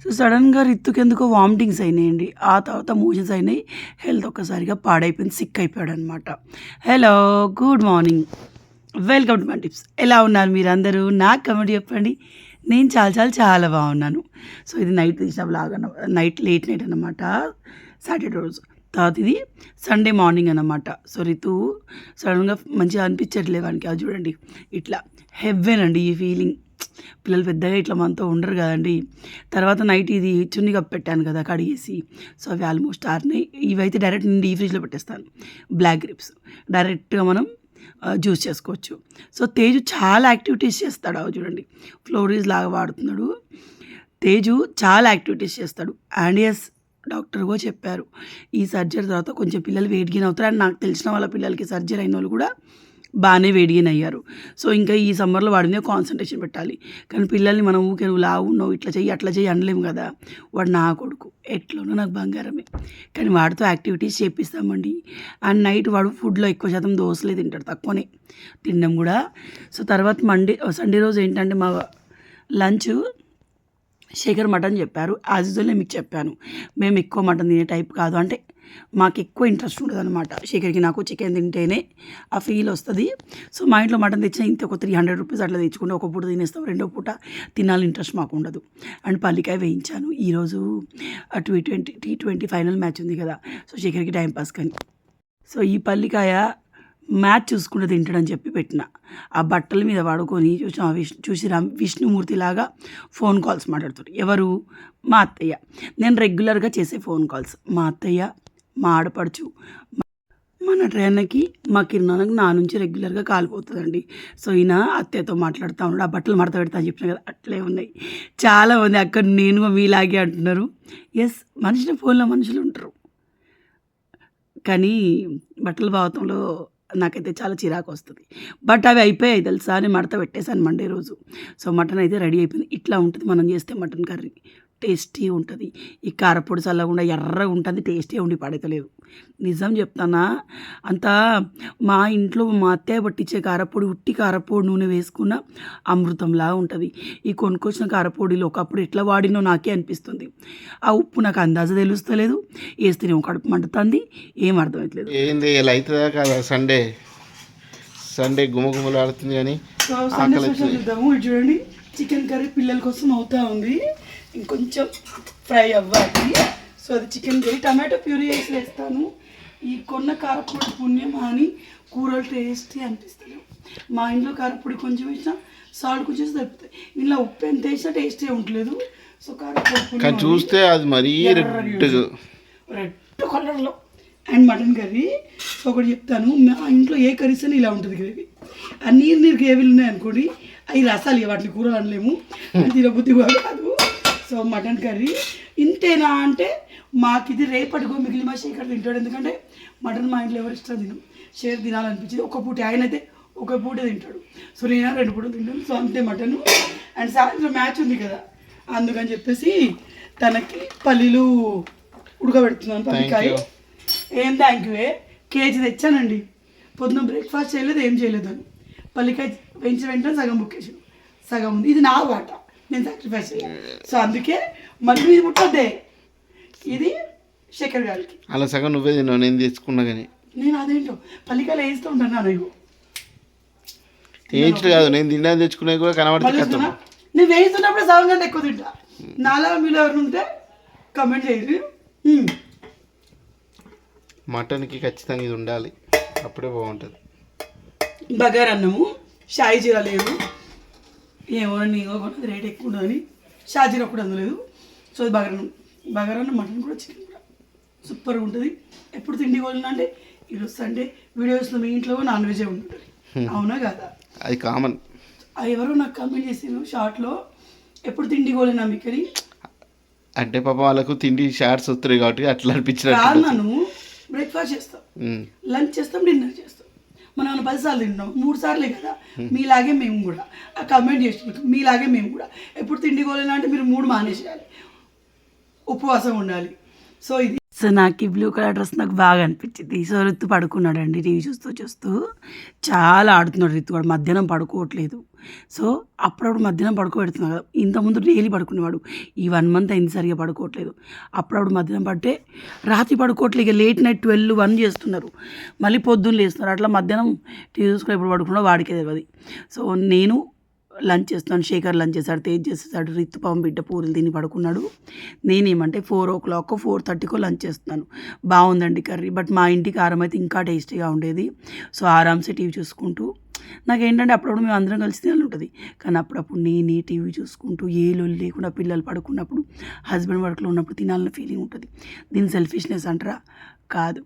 So సడన్గా రిత్తుకెందుకో vomitings అయినాయండి. ఆ తర్వాత మోషన్స్ అయినాయి. హెల్త్ ఒక్కసారిగా పాడైపోయింది. సిక్ అయిపోయాడు అనమాట. Hello, good morning, welcome to my tips. ఎలా ఉన్నారు మీరందరూ? నాకు కమెంట్ చెప్పండి. నేను చాలా చాలా చాలా బాగున్నాను. సో ఇది నైట్ తీసిన బ్లాగ్ నైట్ లేట్ నైట్ అనమాట, సాటర్డే రోజు. తర్వాత ఇది సండే మార్నింగ్ అనమాట. సో రితు సడన్గా మంచిగా అనిపించట్లేదు వానికి. అది చూడండి, ఇట్లా హెవెన్ అండి ఈ ఫీలింగ్. పిల్లలు పెద్దగా ఇట్లా మనతో ఉండరు కదండి. తర్వాత నైట్ ఇది చున్నీ కప్పెట్టాను కదా కడిగేసి. సో అవి ఆల్మోస్ట్ ఆరినాయి. ఇవైతే డైరెక్ట్ నేను డీ ఫ్రిడ్జ్లో పెట్టేస్తాను. బ్లాక్ గ్రేప్స్ డైరెక్ట్గా మనం జ్యూస్ చేసుకోవచ్చు. సో తేజు చాలా యాక్టివిటీస్ చేస్తాడు. అవి చూడండి, ఫ్లోరీస్ లాగా వాడుతున్నాడు. తేజు చాలా యాక్టివిటీస్ చేస్తాడు. అండ్ ఎస్, డాక్టర్ కూడా చెప్పారు ఈ సర్జరీ తర్వాత కొంచెం పిల్లలు వెయిట్ గెయిన్ అవుతారు. అండ్ నాకు తెలిసిన వాళ్ళ పిల్లలకి సర్జరీ అయిన వాళ్ళు కూడా బాగానే వెయిట్ గెయిన్ అయ్యారు. సో ఇంకా ఈ సమ్మర్లో వాడి మీద కాన్సన్ట్రేషన్ పెట్టాలి. కానీ పిల్లల్ని మనం ఊకే నువ్వు లావు ఉన్నావు ఇట్లా చెయ్యి అట్లా చెయ్యి అనలేము కదా. వాడు నా కొడుకు, ఎట్లనో నాకు బంగారమే. కానీ వాడితో యాక్టివిటీస్ చేపిస్తామండి. అండ్ నైట్ వాడు ఫుడ్లో ఎక్కువ శాతం దోశలే తింటాడు, తక్కువనే తినడం కూడా. సో తర్వాత సండే రోజు ఏంటంటే మా లంచ్ శేఖర్ మటన్ చెప్పారు. యాజ్ యూజువల్ మీకు చెప్పాను, మేము ఎక్కువ మటన్ తినే టైప్ కాదు. అంటే మాకు ఎక్కువ ఇంట్రెస్ట్ ఉండదు అనమాట. శేఖర్కి నాకు చికెన్ తింటేనే ఆ ఫీల్ వస్తుంది. సో మా ఇంట్లో మటన్ తెచ్చినా ఇంత ఒక 300 రూపీస్ అట్లా తెచ్చుకుంటే ఒక పూట తినేస్తాం, రెండో పూట తినాలి ఇంట్రెస్ట్ మాకు ఉండదు. అండ్ పల్లికాయ వేయించాను. ఈరోజు T20 ఫైనల్ మ్యాచ్ ఉంది కదా. సో శేఖర్కి టైంపాస్ కానీ. సో ఈ పల్లికాయ మ్యాచ్ చూసుకుంటూ తింటాడని చెప్పి పెట్టిన. ఆ బట్టల మీద పడుకొని చూసి విష్ణుమూర్తిలాగా ఫోన్ కాల్స్ మాట్లాడుతాడు. ఎవరు? మా అత్తయ్య. నేను రెగ్యులర్గా చేసే ఫోన్ కాల్స్ మా అత్తయ్య, మా ఆడపడుచు, మన ట్రైన్కి, మా కిరణానికి నా నుంచి రెగ్యులర్గా కాలిపోతుందండి. సో ఈయన అత్తయ్యతో మాట్లాడుతూ ఉన్నాడు. ఆ బట్టలు మడత పెడతా అని చెప్పిన కదా, అట్లే ఉన్నాయి. చాలామంది అక్కడ నేను మీలాగే అంటున్నారు. ఎస్, మనుషుల ఫోన్లో మనుషులు ఉంటారు. కానీ బట్టల భావతంలో నాకైతే చాలా చిరాకు వస్తుంది. బట్ అవి అయిపోయాయి తెలుసా, నేను మడత పెట్టేశాను మండే రోజు. సో మటన్ అయితే రెడీ అయిపోయింది. ఇట్లా ఉంటుంది మనం చేస్తే మటన్ కర్రీ, టేస్టీ ఉంటుంది. ఈ కారపొడి చల్లకుండా ఎర్రగా ఉంటుంది, టేస్టీ ఉండి పడతలేదు. నిజం చెప్తానా, అంతా మా ఇంట్లో మా అత్తయ్య పట్టించే కారపొడి, ఉట్టి కారపొడి నూనె వేసుకున్న అమృతంలా ఉంటుంది. ఈ కొనుక్కొచ్చిన కారపొడిలో ఒకప్పుడు ఎట్లా వాడినో నాకే అనిపిస్తుంది. ఆ ఉప్పు నాకు అందాజ తెలుస్తలేదు, వేస్తేనే కడుపు మండుతుంది, ఏం అర్థమవుతలేదు. ఏంది ఇలా అవుతుందా కదా. సండే గుమగుమలాడుతుంది కానీ చూద్దాము. ఇటు చూడండి, చికెన్ కర్రీ పిల్లల కోసం అవుతా ఉంది. ఇంకొంచెం ఫ్రై అవ్వాలి. సో అది చికెన్ కర్రీ టమాటో ప్యూరీ వేసి వేస్తాను. ఈ కొన్న కారపొడి పుణ్యం అని కూరలు టేస్టీ అనిపిస్తుంది. మా ఇంట్లో కారపొడి కొంచెం వేసినా, సాల్ట్ కొంచెం సరిపోతాయి. ఇంట్లో ఉప్పు ఎంత వేసినా టేస్టీ ఉండలేదు. సో కారపొడి చూస్తే అది మరీ రెడ్ కలర్లో. అండ్ మటన్ కర్రీ ఒకటి చెప్తాను, మా ఇంట్లో ఏ కర్రీస్ అని ఇలా ఉంటుంది గ్రేవీ. ఆ నీరు గ్రేవీలు ఉన్నాయనుకోండి, అవి రసాలు, వాటిని కూరలు అనలేము, తినబుద్ధి కూడా కాదు. సో మటన్ కర్రీ ఇంతేనా అంటే మాకు ఇది రేపటికో మిగిలిన మా శేఖర్ తింటాడు. ఎందుకంటే మటన్ మా ఇంట్లో ఎవరు ఇష్టం తినం. షేర్ తినాలనిపించింది. ఒక పూట ఆయన అయితే ఒక పూట తింటాడు. సో నేను 2 పూటలు తింటాను. సో అంతే మటన్. అండ్ సాయంత్రం మ్యాచ్ ఉంది కదా, అందుకని చెప్పేసి తనకి పల్లీలు ఉడకబెడుతున్నాను. పల్లికాయ ఏం థ్యాంక్ యూ కేజీ తెచ్చానండి. పొద్దున్న బ్రేక్ఫాస్ట్ చేయలేదు, ఏం చేయలేదు అని. పల్లికాయ వేయించిన వెంటనే సగం బుక్కేసాను, సగం ఉంది. ఇది నా వాట, నేను సాక్రిఫైస్ చేయాలి. సో అందుకే మళ్ళీ ఇది పుట్టద్దే, ఇది శేఖర్ గారికి. అలా సగం నువ్వే తిన్నావు, నేను తెచ్చుకున్నా. కానీ నేను అదేంటో పల్లికాయలు వేస్తూ ఉంటాను. నాకు వేయించడు కాదు, నేను తిన్నా తెచ్చుకునే కూడా కనబడుతుంది. నేను వేయిస్తున్నప్పుడు సగం కంటే ఎక్కువ తింటా. నాలా మీరు ఎవరు ఉంటే కమెంట్ చేయండి. మటన్కి ఖచ్చితంగా ఇది ఉండాలి, అప్పుడే బాగుంటుంది. బగారు అన్నము, షాయి జీరా లేదు, ఏమో నీగో కొన్నది రేట్ ఎక్కువ ఉండదని షాజీరా కూడా అందలేదు. సో అది బగారన్నం మటన్ కూడా చికెన్ కూడా సూపర్గా ఉంటుంది. ఎప్పుడు తిండి కోలినా అంటే ఈరోజు సండే వీడియోస్లో మీ ఇంట్లో నాన్ వెజే ఉంటుంది, అవునా కదా? అది కామన్. ఎవరో నాకు కమెంట్ చేసారు షార్ట్లో, ఎప్పుడు తిండి కోలినా మీకని. అంటే పాప వాళ్ళకు తిండి షార్ట్స్ వస్తున్నాయి కాబట్టి అట్లా అనిపించిన. నన్ను బ్రేక్ఫాస్ట్ చేస్తాం, లంచ్ చేస్తాం, డిన్నర్ చేస్తాం. మనం 10 సార్లు తింటాం, 3 సార్లే కదా. మీలాగే మేము కూడా ఆ కమెంట్ చేస్తున్నాం. మీలాగే మేము కూడా ఎప్పుడు తిండి కోలేనా అంటే మీరు 3 మానేసేయాలి, ఉపవాసం ఉండాలి. సో ఇది సో నాకు ఈ బ్లూ కలర్ డ్రెస్ నాకు బాగా అనిపించింది. సో రిత్తు పడుకున్నాడండి టీవీ చూస్తూ. చాలా ఆడుతున్నాడు రిత్తు. వాడు మధ్యాహ్నం పడుకోవట్లేదు. సో అప్పుడప్పుడు మధ్యాహ్నం పడుకోబెడుతున్నాను కదా. ఇంతకుముందు డైలీ పడుకునేవాడు. ఈ 1 మంత్ అయింది సరిగ్గా పడుకోవట్లేదు. అప్పుడప్పుడు మధ్యాహ్నం పడితే రాత్రి పడుకోవట్లేదు. ఇక లేట్ నైట్ 12, 1 చేస్తున్నారు. మళ్ళీ పొద్దున్న లేస్తున్నారు. అట్లా మధ్యాహ్నం టీవీ చూసుకుని ఎప్పుడు పడుకున్నాడో వాడికే తెలియదు. సో నేను లంచ్ చేస్తున్నాను. శేఖర్ లంచ్ చేశాడు, తేజ్ చేసేసాడు, రిత్తు పాపం బిడ్డ పూరీలు తిని పడుకున్నాడు. నేనేమంటే 4:00 4:30 లంచ్ చేస్తున్నాను. బాగుందండి కర్రీ. బట్ మా ఇంటి కారం అయితే ఇంకా టేస్టీగా ఉండేది. సో ఆరామ్సే టీవీ చూసుకుంటూ నాకేంటంటే అప్పుడప్పుడు మేము అందరం కలిసి తినాలి ఉంటుంది. కానీ అప్పుడప్పుడు నేనే టీవీ చూసుకుంటూ ఏ లొల్లి లేకుండా పిల్లలు పడుకున్నప్పుడు, హస్బెండ్ వర్క్లో ఉన్నప్పుడు తినాలన్న ఫీలింగ్ ఉంటుంది. దీని సెల్ఫిష్నెస్ అంటారా? కాదు.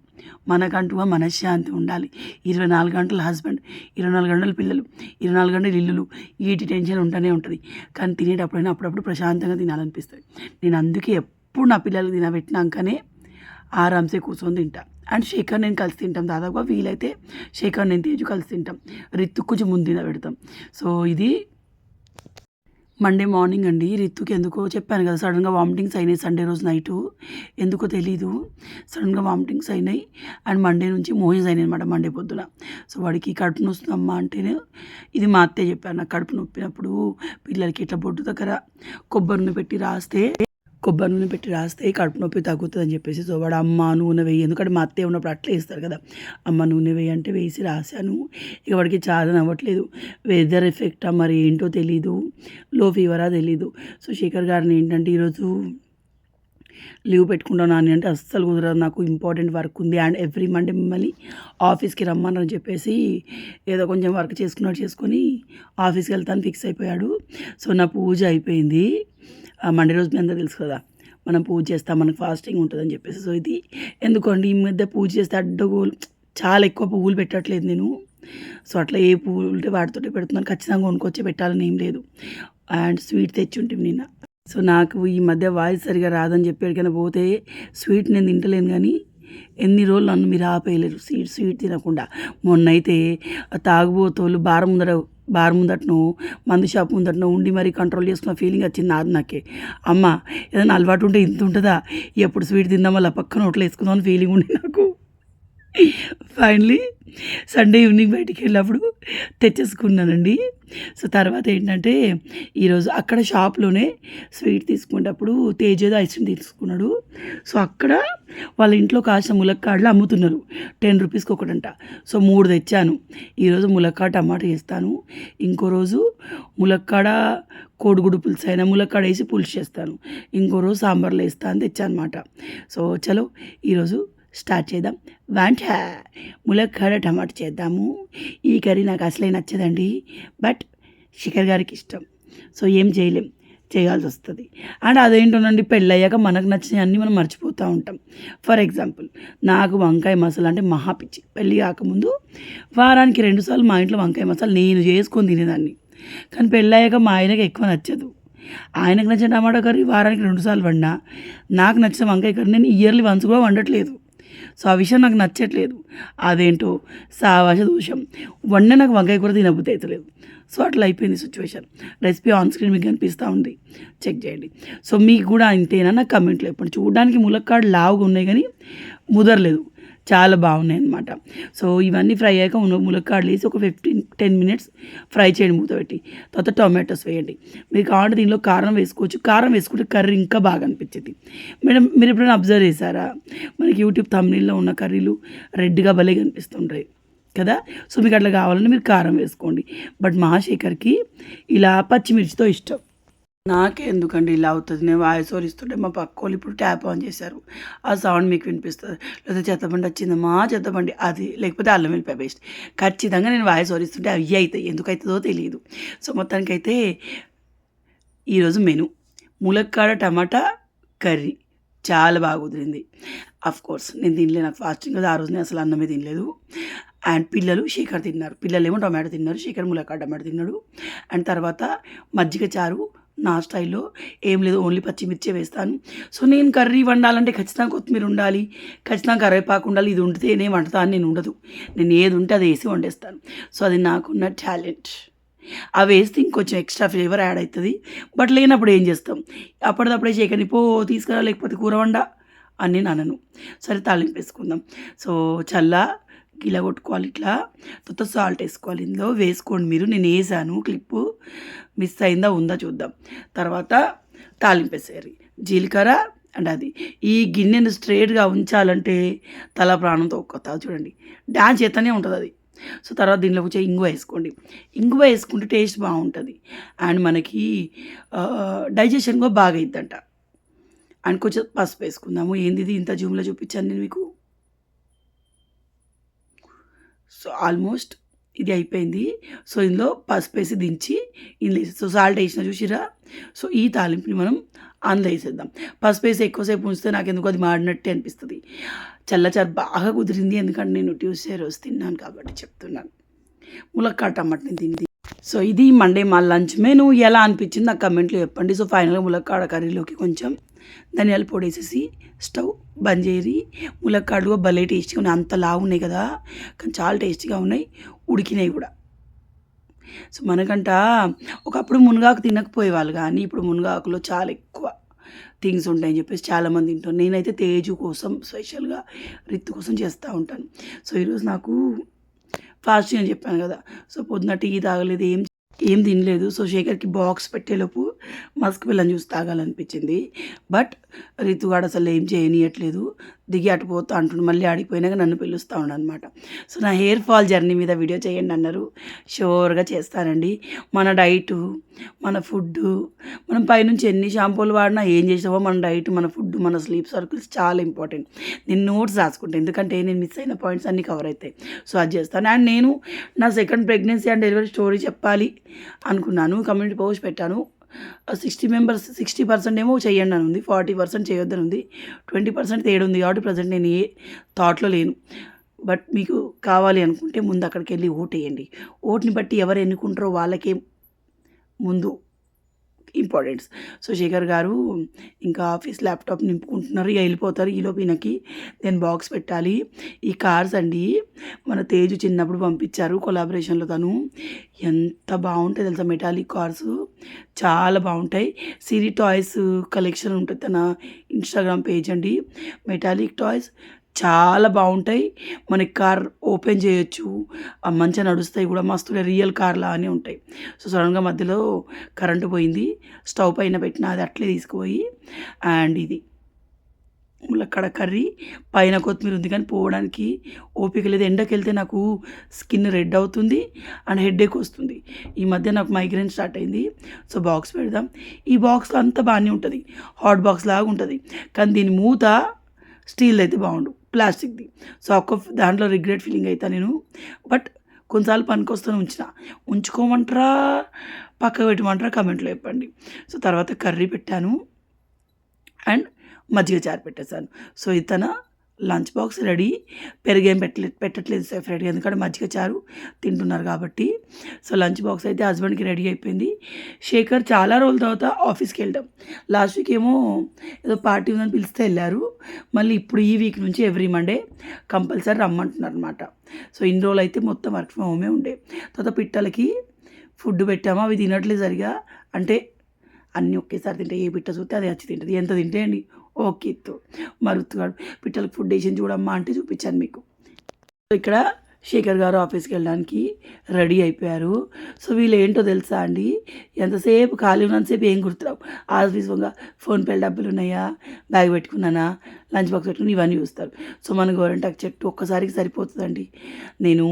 మనకంటూ మనశ్శాంతి ఉండాలి. 24 గంటలు హస్బెండ్, 24 గంటలు పిల్లలు, 24 గంటలు ఇల్లులు, వీటి టెన్షన్ ఉంటూనే ఉంటుంది. కానీ తినేటప్పుడైనా అప్పుడప్పుడు ప్రశాంతంగా తినాలనిపిస్తుంది. నేను అందుకే ఎప్పుడు నా పిల్లలు తినబెట్టినాకనే ఆరామ్సే కూర్చొని తింటా. అండ్ శేఖర్ నేను కలిసి తింటాం. దాదాపుగా వీలైతే శేఖర్ నేను తేజు కలిసి తింటాం. రిత్తు కొంచెం ముందు తినబెడతాం. సో ఇది మండే మార్నింగ్ అండి. రిత్తుకి ఎందుకో చెప్పాను కదా, సడన్గా వామిటింగ్స్ అయినాయి. సండే రోజు నైటు ఎందుకో తెలీదు, సడన్గా వామిటింగ్స్ అయినాయి. అండ్ మండే నుంచి మోషన్స్ అయినాయి అనమాట. మండే పొద్దున. సో వాడికి కడుపు నొస్తుందమ్మా అంటేనే, ఇది మా అత్తే చెప్పాను. నాకు కడుపు నొప్పినప్పుడు పిల్లలకి ఇట్లా బొడ్డు దగ్గర కొబ్బరి నూనె పెట్టి రాస్తే కడుపు నొప్పి తగ్గుతుంది అని చెప్పేసి. సో వాడు అమ్మ నూనె వేయి, ఎందుకంటే మా అత్తయ్య ఉన్నప్పుడు అట్లా వేస్తారు కదా, అమ్మ నూనె వేయి అంటే వేసి రాశాను. ఇక వాడికి చాలా నవ్వట్లేదు. వెదర్ ఎఫెక్టా మరి ఏంటో తెలీదు, లో ఫీవరా తెలీదు. సో శేఖర్ గారిని ఏంటంటే ఈరోజు లీవ్ పెట్టుకుంటాను అని అంటే అస్సలు కుదరదు, నాకు ఇంపార్టెంట్ వర్క్ ఉంది. అండ్ ఎవ్రీ మండే మిమ్మల్ని ఆఫీస్కి రమ్మని చెప్పేసి ఏదో కొంచెం వర్క్ చేసుకొని ఆఫీస్కి వెళ్తాను ఫిక్స్ అయిపోయాడు. సో నా పూజ అయిపోయింది. మండే రోజు మీ అందరూ తెలుసు కదా, మనం పూజ చేస్తాం, మనకు ఫాస్టింగ్ ఉంటుందని చెప్పేసి. సో ఇది ఎందుకండి ఈ మధ్య పూజ చేస్తే అడ్డగోలు చాలా ఎక్కువ పువ్వులు పెట్టట్లేదు నేను. సో అట్లా ఏ పువ్వులు ఉంటే వాటితోటే పెడుతున్నాను. ఖచ్చితంగా కొనుక్కొచ్చి పెట్టాలని ఏం లేదు. అండ్ స్వీట్ తెచ్చి ఉంటుంది నిన్న. సో నాకు ఈ మధ్య వాయిస్ సరిగా రాదని చెప్పి ఎక్కడికైనా పోతే స్వీట్ నేను తింటలేను. కానీ ఎన్ని రోజులు నన్ను మీరు ఆపేయలేరు స్వీట్ తినకుండా. మొన్నైతే తాగుబోతోళ్ళు బార్ ముందటను మందు షాప్ ముందటను ఉండి మరీ కంట్రోల్ చేసుకున్న ఫీలింగ్ వచ్చింది నాకే. అమ్మ ఏదైనా అలవాటు ఉంటే ఇంత ఉంటుందా, ఎప్పుడు స్వీట్ తిందామో అలా పక్కన నోట్లో వేసుకుందాం అని ఫీలింగ్ ఉండి నాకు. ఫైనలీ సండే ఈవినింగ్ బయటికి వెళ్ళినప్పుడు తెచ్చేసుకున్నానండి. సో తర్వాత ఏంటంటే ఈరోజు అక్కడ షాప్లోనే స్వీట్ తీసుకునేటప్పుడు తేజ్ ఏదో ఐస్ క్రీమ్ తీసుకున్నాడు. సో అక్కడ వాళ్ళ ఇంట్లో కాసిన ములక్కాడలు అమ్ముతున్నారు, 10 రూపీస్కి ఒకటంట. సో 3 తెచ్చాను. ఈరోజు ములక్కాడ టమాటా చేస్తాను, ఇంకో రోజు ములక్కాడ కోడిగుడ్డు పులుసు అయినా ములక్కాడ వేసి పులుసు చేస్తాను, ఇంకో రోజు సాంబార్లో వేస్తాను అని తెచ్చాను అనమాట. సో చలో ఈరోజు స్టార్ట్ చేద్దాం. ములక్కాడ టమాటా చేద్దాము. ఈ కర్రీ నాకు అసలే నచ్చదండి, బట్ శేఖర్ గారికి ఇష్టం. సో ఏం చేయాల్సి వస్తుంది. అండ్ అదేంటోనండి, పెళ్ళయ్యాక మనకు నచ్చినవి అన్నీ మనం మర్చిపోతూ ఉంటాం. ఫర్ ఎగ్జాంపుల్ నాకు వంకాయ మసాలా అంటే మహా పిచ్చి. పెళ్ళి కాకముందు వారానికి 2 సార్లు మా ఇంట్లో వంకాయ మసాలా నేను చేసుకొని తినేదాన్ని. కానీ పెళ్ళయ్యాక మా ఆయనకి ఎక్కువ నచ్చదు. ఆయనకు నచ్చిన టమాటా కర్రీ వారానికి 2 సార్లు వండినా, నాకు నచ్చిన వంకాయ కర్రీ నేను ఇయర్లీ వన్స్ కూడా వండట్లేదు. సో ఆ విషయం నాకు నచ్చట్లేదు. అదేంటో సావాస దోషం, నాకు వంకాయ కూర తినబుద్ధి అవుతలేదు. సో అట్లా అయిపోయింది సిచ్యువేషన్. రెసిపీ ఆన్ స్క్రీన్ మీకు కనిపిస్తూ ఉంది, చెక్ చేయండి. సో మీకు కూడా ఇంతేనా నాకు కమెంట్లో చెప్పండి. చూడడానికి ములక్కాడ లావుగా ఉన్నాయి కానీ ముదరలేదు, చాలా బాగున్నాయి అన్నమాట. సో ఇవన్నీ ఫ్రై అయ్యాక ములక్కాడలు వేసి ఒక 10 మినిట్స్ ఫ్రై చేయండి మూత పెట్టి. తర్వాత టొమాటోస్ వేయండి. మీరు కావాలంటే దీనిలో కారం వేసుకోవచ్చు. కారం వేసుకుంటే కర్రీ ఇంకా బాగా అనిపించింది. మేడం మీరు ఎప్పుడైనా అబ్జర్వ్ చేశారా, మనకి యూట్యూబ్ థంబ్నెయిల్లో ఉన్న కర్రీలు రెడ్గా భలే కనిపిస్తుంటాయి కదా. సో మీకు అట్లా కావాలంటే మీరు కారం వేసుకోండి. బట్ మా శేఖర్కి ఇలా పచ్చిమిర్చితో ఇష్టం. నాకెందుకండి ఇలా అవుతుంది, నేను వాయిస్ ఓవర్ ఇస్తుంటే మా పక్క వాళ్ళు ఇప్పుడు ట్యాప్ ఆన్ చేశారు, ఆ సౌండ్ మీకు వినిపిస్తుంది. లేదా చెత్తబండి వచ్చిందమ్మా చెత్తబండి అది, లేకపోతే అల్లం వెల్లిపాయ పేస్ట్. ఖచ్చితంగా నేను వాయిస్ ఓవర్ ఇస్తుంటే అవి అవుతాయి, ఎందుకు అవుతుందో తెలియదు. సో మొత్తానికైతే ఈరోజు మెను ములక్కాడ టమాటా కర్రీ చాలా బాగా కుదిరింది. కోర్స్ నేను తినలేదు, నాకు ఫాస్టింగ్ కదా, ఆ రోజు నేను అసలు అన్నమే తినలేదు. అండ్ పిల్లలు శేఖర్ తిన్నారు, పిల్లలేమో టమాటో తిన్నారు, శేఖర్ ములక్కాడ టమాటో తిన్నాడు. అండ్ తర్వాత మజ్జిగ చారు నా స్టైల్లో ఏం లేదు, ఓన్లీ పచ్చిమిర్చి వేస్తాను. సో నేను కర్రీ వండాలంటే ఖచ్చితంగా కొత్తిమీర ఉండాలి, ఖచ్చితంగా కరివేపాకు ఉండాలి. ఇది ఉంటే నేను వండుతా అని నేను ఉండదు, నేను ఏది ఉంటే అది వేసి వండేస్తాను. సో అది నాకున్న టాలెంట్. అవి వేస్తే ఇంకొంచెం ఎక్స్ట్రా ఫ్లేవర్ యాడ్ అవుతుంది. బట్ లేనప్పుడు ఏం చేస్తాం, అప్పటిదప్పుడే శేఖర్ని తీసుకురా లేకపోతే కూర వండ అని నేను అనను. సరే తాలింపు వేసుకుందాం. సో ఇలా కొట్టుకోవాలి, ఇట్లా తర్వాత సాల్ట్ వేసుకోవాలి. ఇందులో వేసుకోండి మీరు, నేను వేసాను, క్లిప్పు మిస్ అయిందా ఉందా చూద్దాం. తర్వాత తాలింపు వేసేయాలి, జీలకర్ర అండ్ అది. ఈ గిన్నెను స్ట్రేట్గా ఉంచాలంటే తల ప్రాణంతో ఒక్క చూడండి, డ్యాన్స్ చేస్తూనే ఉంటుంది అది. సో తర్వాత దీనిలో కొంచెం ఇంగువ వేసుకోండి. ఇంగువ వేసుకుంటే టేస్ట్ బాగుంటుంది అండ్ మనకి డైజెషన్ కూడా బాగా అయిద్దంట. అండ్ కొంచెం పసుపు వేసుకుందాము. ఏంది ఇది ఇంత జూమ్లో చూపించాను నేను మీకు. సో ఆల్మోస్ట్ ఇది అయిపోయింది. సో ఇందులో పసుపు వేసి దించి ఇందులో వేసి, సో సాల్ట్ వేసిన చూసిరా. సో ఈ తాలింపుని మనం అందులో వేసేద్దాం. పసుపు వేసి ఎక్కువసేపు ఉంచితే నాకు ఎందుకు అది మాడినట్టే అనిపిస్తుంది. చల్లచారు బాగా కుదిరింది, ఎందుకంటే నేను ట్యూస్డే రోజు తిన్నాను కాబట్టి చెప్తున్నాను. ములక్కాడ టమాటా నేను తింది. సో ఇది మండే మా లంచ్ మెనూ. ఎలా అనిపించింది నాకు కమెంట్లో చెప్పండి. సో ఫైనల్గా ములక్కాడ కర్రీలోకి కొంచెం ధనియాల పొడి వేసేసి స్టవ్ బంద్ చేయరి. ములక్కాడలు భలే టేస్టీగా ఉన్నాయి, అంత లావు ఉన్నాయి కదా, కానీ చాలా టేస్టీగా ఉన్నాయి, ఉడికినాయి కూడా. సో మనకంట ఒకప్పుడు మునగాకు తినకపోయేవాళ్ళు, కానీ ఇప్పుడు మునగాకులో చాలా ఎక్కువ థింగ్స్ ఉంటాయని చెప్పేసి చాలామంది తింటాను. నేనైతే తేజు కోసం స్పెషల్గా రిత్తు కోసం చేస్తూ ఉంటాను. సో ఈరోజు నాకు ఫాస్టింగ్ అని చెప్పాను కదా, సో పొద్దున టీ తాగలేదు, ఏం తినలేదు. సో శేఖర్కి బాక్స్ పెట్టేలోపు మస్క్ పిల్లని చూసి తాగాలనిపించింది. బట్ రితుగాడు అసలు ఏం చేయనీయట్లేదు, దిగి అటు పోతా అంటుండు. మళ్ళీ ఆడిపోయినాక నన్ను పిలుస్తూ ఉండనమాట. సో నా హెయిర్ ఫాల్ జర్నీ మీద వీడియో చేయండి అన్నారు. షూర్గా చేస్తానండి. మన డైటు, మన ఫుడ్డు, మనం పైనుంచి ఎన్ని షాంపూలు వాడినా ఏం చేసావో మన డైట్, మన ఫుడ్, మన స్లీప్ సర్కిల్స్ చాలా ఇంపార్టెంట్. నేను నోట్స్ రాసుకుంటాను, ఎందుకంటే నేను మిస్ అయిన పాయింట్స్ అన్నీ కవర్ అవుతాయి. సో అది చేస్తాను. అండ్ నేను నా second pregnancy and delivery story చెప్పాలి అనుకున్నాను. కమ్యూనిటీ పోస్ట్ పెట్టాను. 60% ఏమో చేయండి అని ఉంది, 40% చేయొద్దని ఉంది, 20% తేడా ఉంది. కాబట్టి ప్రజెంట్ నేను ఏ థాట్లో లేను. బట్ మీకు కావాలి అనుకుంటే ముందు అక్కడికి వెళ్ళి ఓట్ వేయండి. ఓట్ని బట్టి ఎవరు ఎన్నుకుంటారో వాళ్ళకే ముందు ఇంపార్టెన్స్. సో శేఖర్ గారు ఇంకా ఆఫీస్ ల్యాప్టాప్ నింపుకుంటున్నారు, ఇక వెళ్ళిపోతారు. ఈలోపు ఈయనకి నేను బాక్స్ పెట్టాలి. ఈ కార్స్ అండి మన తేజు చిన్నప్పుడు పంపించారు కొలాబరేషన్లో. తను ఎంత బాగుంటాయి తెలుసా, మెటాలిక్ కార్స్ చాలా బాగుంటాయి. సిరి టాయ్స్ కలెక్షన్ ఉంటుంది తన ఇన్స్టాగ్రామ్ పేజ్ అండి. మెటాలిక్ టాయ్స్ చాలా బాగుంటాయి. మనకి కార్ ఓపెన్ చేయొచ్చు, మంచిగా నడుస్తాయి కూడా, మస్తు రియల్ కార్ లాగానే ఉంటాయి. సో సడన్గా మధ్యలో కరెంటు పోయింది, స్టవ్ పైన పెట్టిన అది అట్లే తీసుకుపోయి. అండ్ ఇది ములక్కాడ కర్రీ, పైన కొత్తిమీర ఉంది కానీ పోవడానికి ఓపిక లేదు. ఎండకి వెళ్తే నాకు స్కిన్ రెడ్ అవుతుంది అండ్ హెడేక్ వస్తుంది. ఈ మధ్య నాకు మైగ్రేన్ స్టార్ట్ అయింది. సో బాక్స్ పెడదాం. ఈ బాక్స్లో అంతా బాగానే ఉంటుంది, హాట్ బాక్స్ లాగా ఉంటుంది, కానీ దీని మూత స్టీల్ అయితే బాగుండు, ప్లాస్టిక్ది. సో ఒక్క దాంట్లో రిగ్రెట్ ఫీలింగ్ అవుతా నేను. బట్ కొన్నిసార్లు పనికొస్తాను ఉంచుకోమంటారా పక్క పెట్టమంటారా కమెంట్లో చెప్పండి. సో తర్వాత కర్రీ పెట్టాను అండ్ మజ్జిగ చారు పెట్టేశాను. సో ఇది తన లంచ్ బాక్స్ రెడీ. పెరుగేం పెట్టట్లేదు సెపరేట్గా, ఎందుకంటే మజ్జిగ చారు తింటున్నారు కాబట్టి. సో లంచ్ బాక్స్ అయితే హస్బెండ్కి రెడీ అయిపోయింది. శేఖర్ చాలా రోజుల తర్వాత ఆఫీస్కి వెళ్ళడం. లాస్ట్ వీక్ ఏమో ఏదో పార్టీ ఉందని పిలిస్తే వెళ్ళారు. మళ్ళీ ఇప్పుడు ఈ వీక్ నుంచి ఎవ్రీ మండే కంపల్సరీ రమ్మంటున్నారు అనమాట. సో ఇన్ని రోజులు అయితే మొత్తం వర్క్ ఫ్రమ్ హోమే ఉండే. తర్వాత పిట్టలకి ఫుడ్ పెట్టాము, అవి తినట్లేదు సరిగా. అంటే అన్నీ ఒకేసారి తింటే, ఏ పిట్ట చూస్తే అది వచ్చి తింటుంది. ఎంత తింటే అండి ఓకే ఇత్తు మరుతుగాడు పిట్టలకు ఫుడ్ వేసి చూడమ్మా అంటే చూపించాను మీకు. ఇక్కడ శేఖర్ గారు ఆఫీస్కి వెళ్ళడానికి రెడీ అయిపోయారు. సో వీళ్ళు ఏంటో తెలుసా అండి, ఎంతసేపు ఖాళీ ఉన్నంతసేపు ఏం గుర్తురావు. ఆఫీస్ ఫోన్పేలు డబ్బులు ఉన్నాయా, బ్యాగ్ పెట్టుకున్నానా, లంచ్ బాక్స్ పెట్టుకుని ఇవన్నీ చూస్తారు. సో మన గోరంటాకు చెట్టు ఒక్కసారికి సరిపోతుందండి. నేను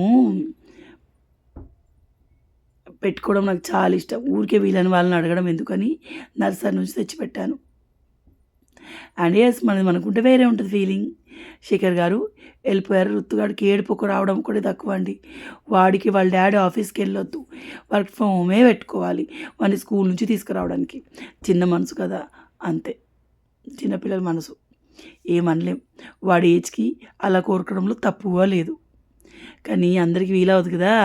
పెట్టుకోవడం నాకు చాలా ఇష్టం. ఊరికే వీళ్ళని వాళ్ళని అడగడం ఎందుకని నర్సరీ నుంచి తెచ్చిపెట్టాను. అండ్ ఎస్ మనకుంటే వేరే ఉంటుంది ఫీలింగ్. శేఖర్ గారు వెళ్ళిపోయారు. రుత్తుగాడికి ఏడుపుకు రావడం కూడా తక్కువ అండి. వాడికి వాళ్ళ డాడీ ఆఫీస్కి వెళ్ళొద్దు, వర్క్ ఫ్రమ్ హోమే పెట్టుకోవాలి వాడిని స్కూల్ నుంచి తీసుకురావడానికి. చిన్న మనసు కదా, అంతే, చిన్నపిల్లల మనసు, ఏమనలేం. వాడి ఏజ్కి అలా కోరుకోవడంలో తప్పుగా లేదు, కానీ అందరికీ వీలవద్దు కదా.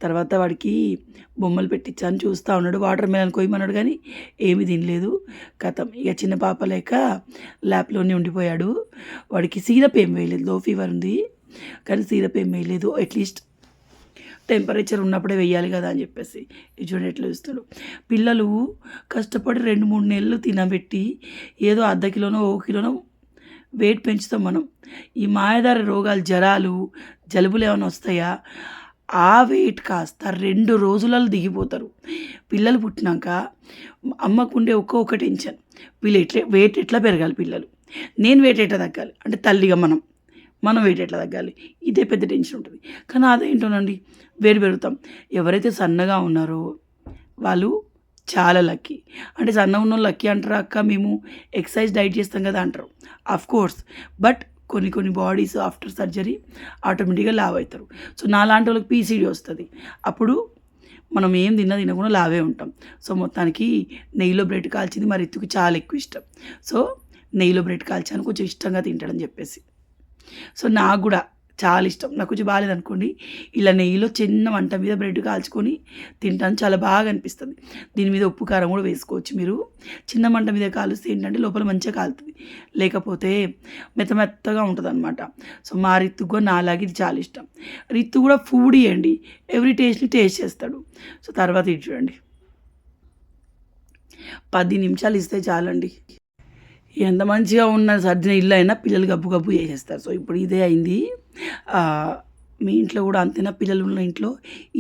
తర్వాత వాడికి బొమ్మలు పెట్టించాను, చూస్తూ ఉన్నాడు. వాటర్ మెలన్ కొయ్యమన్నాడు కానీ ఏమీ తినలేదు. కథం ఇక చిన్న పాప లేక ల్యాప్లోనే ఉండిపోయాడు. వాడికి సిరప్ ఏం వేయలేదు, లో ఫీవర్ ఉంది కానీ సిరప్ ఏం వేయలేదు. అట్లీస్ట్ టెంపరేచర్ ఉన్నప్పుడే వేయాలి కదా అని చెప్పేసి. ఇది చూడండి ఎట్లా ఇస్తాడు. పిల్లలు కష్టపడి 2-3 నెలలు తినబెట్టి ఏదో అర్ధ కిలోనో 1 కిలోనో వెయిట్ పెంచుతాం మనం. ఈ మాయదారి రోగాలు, జ్వరాలు, జలుబులు ఏమైనా వస్తాయా? ఆ వెయిట్ కాస్త 2 రోజులలో దిగిపోతారు. పిల్లలు పుట్టినాక అమ్మకుండే ఒక టెన్షన్, వీళ్ళు వెయిట్ ఎట్లా పెరగాలి పిల్లలు, నేను వెయిట్ ఎట్లా తగ్గాలి, అంటే తల్లిగా మనం వెయిట్ ఎట్లా తగ్గాలి, ఇదే పెద్ద టెన్షన్ ఉంటుంది. కానీ అదేంటోనండి పెరుగుతాం. ఎవరైతే సన్నగా ఉన్నారో వాళ్ళు చాలా లక్కీ. అంటే సన్నగా ఉన్న లక్కీ అంటారా అక్క, మేము ఎక్సర్సైజ్ డైట్ చేస్తాం కదా అంటారు. కోర్స్, బట్ కొన్ని బాడీస్ ఆఫ్టర్ సర్జరీ ఆటోమేటిక్గా లావ్ అవుతారు. సో నాలాంటి వాళ్ళకి పీసీడీ వస్తుంది. అప్పుడు మనం ఏం తినకుండా లావే ఉంటాం. సో మొత్తానికి నెయ్యిలో బ్రెడ్ కాల్చింది మా రిత్తుకి చాలా ఎక్కువ ఇష్టం. సో నెయ్యిలో బ్రెడ్ కాల్చాను, కొంచెం ఇష్టంగా తింటాడని చెప్పేసి. సో నాకు కూడా చాలా ఇష్టం. నాకు కొంచెం బాగాలేదనుకోండి, ఇలా నెయ్యిలో చిన్న మంట మీద బ్రెడ్ కాల్చుకొని తింటాను, చాలా బాగా అనిపిస్తుంది. దీని మీద ఉప్పు కారం కూడా వేసుకోవచ్చు మీరు. చిన్న మంట మీద కాలుస్తే ఏంటంటే లోపల మంచిగా కాలుతుంది, లేకపోతే మెత్తగా ఉంటుంది అనమాట. సో మా రిత్తుకు కూడా నాలాగే ఇది చాలా ఇష్టం. రిత్తు కూడా ఫుడీ అండి, ఎవ్రీ టేస్ట్ని టేస్ట్ చేస్తాడు. సో తర్వాత ఇది చూడండి, 10 నిమిషాలు ఇస్తే చాలండి, ఎంత మంచిగా ఉన్న సర్దిన ఇల్లు అయినా పిల్లలు గబ్బు చేసేస్తారు. సో ఇప్పుడు ఇదే అయింది. మీ ఇంట్లో కూడా అంతేనా? పిల్లలు ఉన్న ఇంట్లో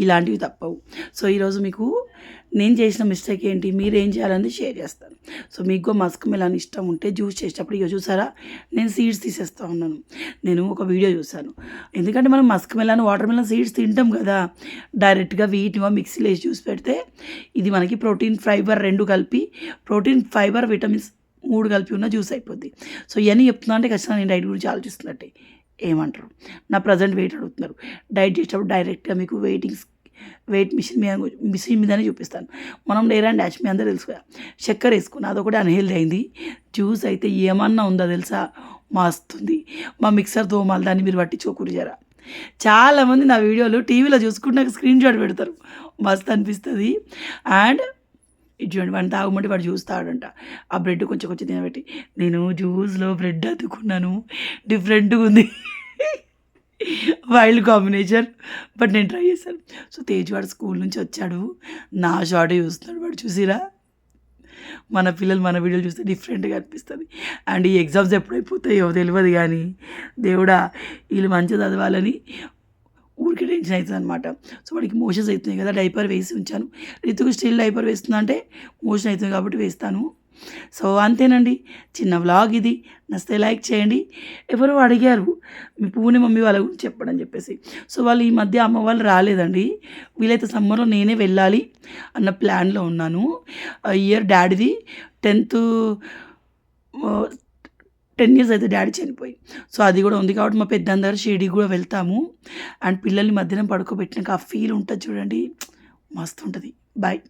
ఇలాంటివి తప్పవు. సో ఈరోజు మీకు నేను చేసిన మిస్టేక్ ఏంటి, మీరు ఏం చేయాలని షేర్ చేస్తాను. సో మీకు మస్క్ మెలాన్ ఇష్టం ఉంటే జ్యూస్ చేసేటప్పుడు ఇక చూసారా, నేను సీడ్స్ తీసేస్తూ ఉన్నాను. నేను ఒక వీడియో చూశాను, ఎందుకంటే మనం Musk melon, water melon seeds తింటాం కదా, డైరెక్ట్గా వీటిని మిక్సీలో వేసి జ్యూస్ పెడితే ఇది మనకి ప్రోటీన్, ఫైబర్ 2 కలిపి, ప్రోటీన్, ఫైబర్, విటమిన్స్ 3 కలిపి ఉన్న జ్యూస్ అయిపోద్ది. సో ఇవన్నీ చెప్తున్నా అంటే ఖచ్చితంగా నేను డైట్ గురించి ఆలోచిస్తున్నట్టే. ఏమంటారు? నా ప్రజెంట్ వెయిట్ అడుగుతున్నారు. డైట్ చేసేటప్పుడు డైరెక్ట్గా మీకు వెయిట్ మిషన్ మీదనే చూపిస్తాను. మనం డైర్ అండ్ డాష్ మీ అందరూ తెలుసు కదా. చక్కెర వేసుకుని అదొకటి అన్హెల్దీ అయింది. జ్యూస్ అయితే ఏమన్నా ఉందా తెలుసా, మస్తుంది. మా మిక్సర్ తోమాలి, దాన్ని మీరు పట్టించుకోకూడదు జరా. చాలామంది నా వీడియోలు టీవీలో చూసుకుంటే నాకు స్క్రీన్ షాట్ పెడతారు, మస్తు అనిపిస్తుంది. అండ్ ఇది చూడండి, వాడిని తాగమంటే వాడు జ్యూస్ తాగడంట. ఆ బ్రెడ్ కొంచెం తినబెట్టి, నేను జ్యూస్లో బ్రెడ్ అతుకున్నాను, డిఫరెంట్గా ఉంది, వైల్డ్ కాంబినేషన్, బట్ నేను ట్రై చేశాను. సో తేజ్ వాడు స్కూల్ నుంచి వచ్చాడు, నా షార్టే చూస్తున్నాడు. వాడు చూసిరా, మన పిల్లలు మన వీడియోలు చూస్తే డిఫరెంట్గా అనిపిస్తుంది. అండ్ ఈ ఎగ్జామ్స్ ఎప్పుడైపోతాయో తెలియదు, కానీ దేవుడా వీళ్ళు మంచిగా చదవాలని ఊరికి టెన్షన్ అవుతుంది అనమాట. సో వాడికి మోషన్స్ అవుతున్నాయి కదా, డైపర్ వేసి ఉంచాను. రితుకు స్టిల్ డైపర్ వేస్తున్నా అంటే మోషన్ అవుతుంది కాబట్టి వేస్తాను. సో అంతేనండి, చిన్న వ్లాగ్ ఇది. నచ్చితే లైక్ చేయండి. ఎవరో అడిగారు మీ పూణె మమ్మీ వాళ్ళ గురించి చెప్పడం చెప్పేసి. సో వాళ్ళు ఈ మధ్య అమ్మ వాళ్ళు రాలేదండి. వీలైతే సమ్మర్లో నేనే వెళ్ళాలి అన్న ప్లాన్లో ఉన్నాను. ఇయర్ డాడీది 10 years అయితే డాడీ చనిపోయి. సో అది కూడా ఉంది కాబట్టి మా పెద్ద అందరు షిరిడీకి కూడా వెళ్తాము. అండ్ పిల్లల్ని మధ్యాహ్నం పడుకోబెట్టినాక ఆ ఫీల్ ఉంటుంది చూడండి, మస్తు ఉంటుంది. బాయ్.